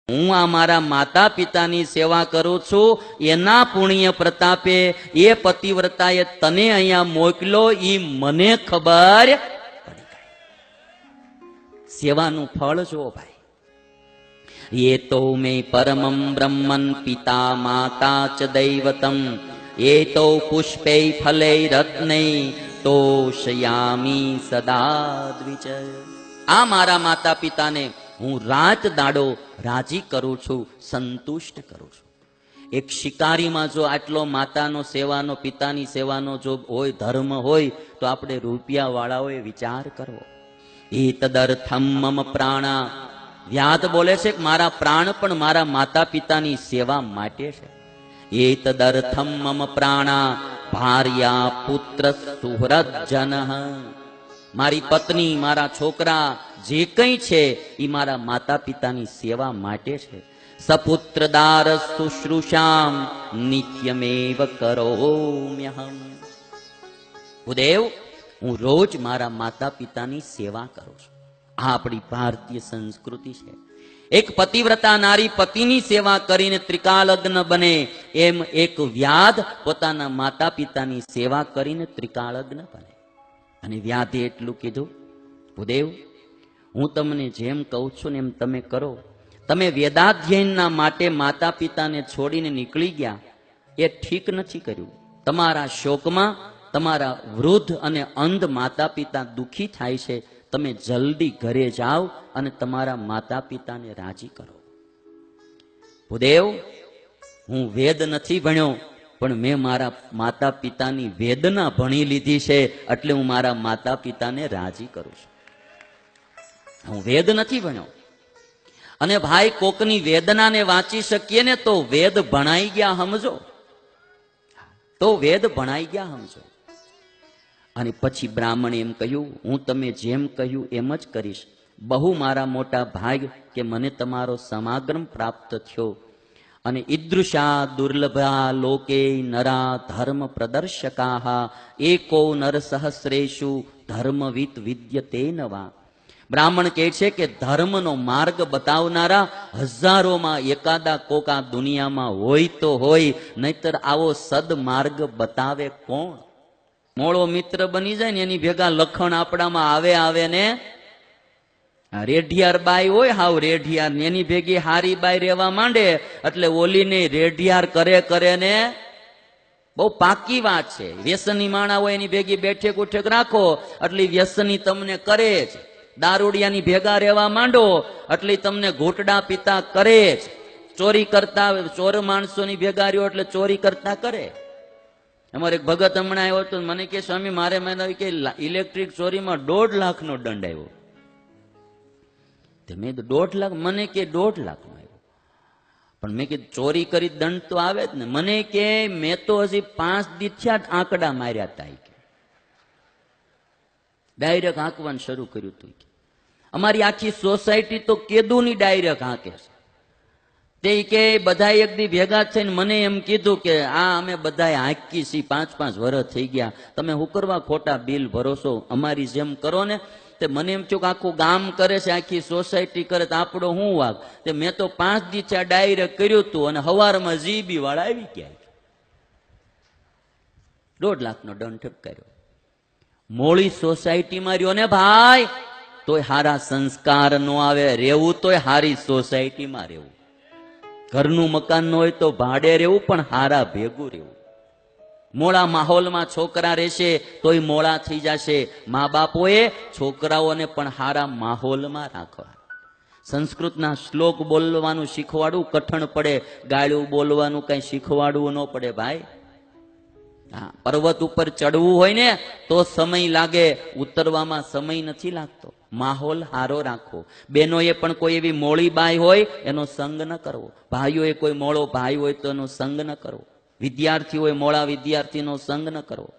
હું આ મારા માતા પિતાની સેવા કરું છું, એના પુણ્ય પ્રતાપે એ પતિવ્રતાએ તને અહીંયા મોકલ્યો, એ મને ખબર પડી ગઈ. સેવાનું ફળ જો ભાઈ. ये तो मैं परमं ब्रह्मन् पिता माता च दैवतम् ये तो पुष्पै फलै रत्नै तोषयामि सदा द्विज. આ મારા માતા પિતાને હું રાત દાડો રાજી કરું છું, સંતુષ્ટ કરું છું. એક શિકારીમાં જો આટલો માતાનો સેવાનો, પિતાની સેવાનો જો હોય, ધર્મ હોય, તો આપણે રૂપિયા વાળાઓએ વિચાર કરવો. એતદર્થમ મમ પ્રાણા, વ્યાધ બોલે છે કે મારા પ્રાણ પણ મારા માતા પિતાની સેવા માટે છે. એતદર્થમ મમ પ્રાણા ભાર્યા પુત્ર સુહૃદ જન, મારી પત્ની, મારા છોકરા જે કંઈ છે એ મારા માતા પિતાની સેવા માટે છે. સપુત્રદાર શુશ્રૂષામ નિત્યમેવ કરોમ્યહમ. ભૂદેવ, હું રોજ મારા માતા પિતાની સેવા કરું છું. આ આપણી ભારતીય સંસ્કૃતિ છે. એક પતિવ્રતા નારી પતિની સેવા કરીને ત્રિકાળજ્ઞ બને, એમ એક વ્યાધ પોતાના માતા પિતાની સેવા કરીને ત્રિકાળજ્ઞ બને. અને વ્યાધે એટલું કીધું, ભૂદેવ, હું તમને જેમ કહું છું ને એમ તમે કરો. તમે વેદાધ્યયનના માટે માતા પિતાને છોડીને નીકળી ગયા, એ ઠીક નથી કર્યું. તમારા શોકમાં તમારા વૃદ્ધ અને અંધ માતા પિતા દુઃખી થાય છે. તમે જલ્દી ઘરે જાઓ અને તમારા માતા પિતાને રાજી કરો. ભૂદેવ, હું વેદ નથી ભણ્યો, પણ મેં મારા માતા પિતાની વેદના ભણી લીધી છે, એટલે હું મારા માતા પિતાને રાજી કરું છું. હું વેદ નથી ભણ્યો. અને ભાઈ, કોકની વેદનાને વાંચી શકીએ ને તો વેદ ભણાઈ ગયા સમજો, તો વેદ ભણાઈ ગયા સમજો. અને પછી બ્રાહ્મણે એમ કહ્યું, હું તમે જેમ કહ્યું એમ જ કરીશ. બહુ મારા મોટા ભાગ કે મને તમારો સમાગમ પ્રાપ્ત થયો. અને ઈદૃશા દુર્લભા લોકે નરા ધર્મ પ્રદર્શકા એકો નર સહસ્રેશુ ધર્મવિત વિદ્યતે નવા. બ્રાહ્મણ કહે છે કે ધર્મનો માર્ગ બતાવનારા હજારોમાં એકાદા કોકા દુનિયામાં હોય તો હોય, નહીતર આવો સદમાર્ગ બતાવે કોણ? મોળો મિત્ર બની જાય ને એની ભેગા લખણ આપણામાં આવે ને. રેઢિયાર બાઈ હોય, હાવ રેઢિયાર, એની ભેગી હારી બાઈ રહેવા માંડે એટલે ઓલીને રેઢિયાર કરે ને. બહુ પાકી વાત છે. વ્યસની માણા હોય એની ભેગી બેઠેક ઉઠેક રાખો એટલે વ્યસની તમને કરે જ. દારૂડિયાની ભેગા રહેવા માંડો એટલે તમને ઘૂંટડા પીતા કરે જ. ચોરી કરતા, ચોર માણસોની ભેગા રહ્યો એટલે ચોરી કરતા કરે. અમારે એક ભગત હમણાં આવ્યો હતો, મને કે સ્વામી મારે કે ઇલેક્ટ્રિક ચોરીમાં 1.5 લાખનો દંડ આવ્યો. મેં 1.5 લાખ, મને કે 1.5 લાખનો આવ્યો. પણ મેં કીધું ચોરી કરી દંડ તો આવે જ ને. મને કે મેં તો હજી 5 દી થયા આંકડા માર્યા હતા. ડાયરેક્ટ આંકવાનું શરૂ કર્યું હતું. અમારી આખી સોસાયટી તો કેદુની ડાયરેક્ટ આંકે છે. તે કે બધા એક દી ભેગા થઈને મને એમ કીધું કે આ અમે બધા હાંકી છી, 5-5 વર્ષ થઈ ગયા, તમે હું કરવા ખોટા બિલ ભરોસો, અમારી જેમ કરો ને. તે મને એમ થયું કે આખું ગામ કરે છે, આખી સોસાયટી કરે, તો આપણો શું વાગ? તે મેં તો 5 દી થયા ડાયરેક્ટ કર્યું હતું અને હવારમાં જીબી વાળા આવી ગયા. 1.5 લાખનો દંડ ઠપકાર્યો. મોળી સોસાયટીમાં રહ્યો ને ભાઈ, તોય હારા સંસ્કાર નો આવે. રહેવું તોય હારી સોસાયટીમાં રહેવું. ઘરનું મકાન ન હોય તો ભાડે રહેવું, પણ હારા ભેગું રહેવું. મોળા માહોલમાં છોકરા રહેશે તોય મોળા થઈ જશે. મા બાપોએ છોકરાઓને પણ હારા માહોલમાં રાખવા. સંસ્કૃતના શ્લોક બોલવાનું શીખવાડવું કઠણ પડે, ગાળું બોલવાનું કઈ શીખવાડવું ન પડે ભાઈ. હા, પર્વત ઉપર ચડવું હોય ને તો સમય લાગે, ઉતરવામાં સમય નથી લાગતો. માહોલ હારો રાખવો. બહેનોએ પણ કોઈ એવી મોળી બાઈ હોય એનો સંગ ન કરવો. ભાઈઓએ કોઈ મોળો ભાઈ હોય તો એનો સંગ ન કરવો. વિદ્યાર્થીઓએ મોળા વિદ્યાર્થીનો સંગ ન કરવો.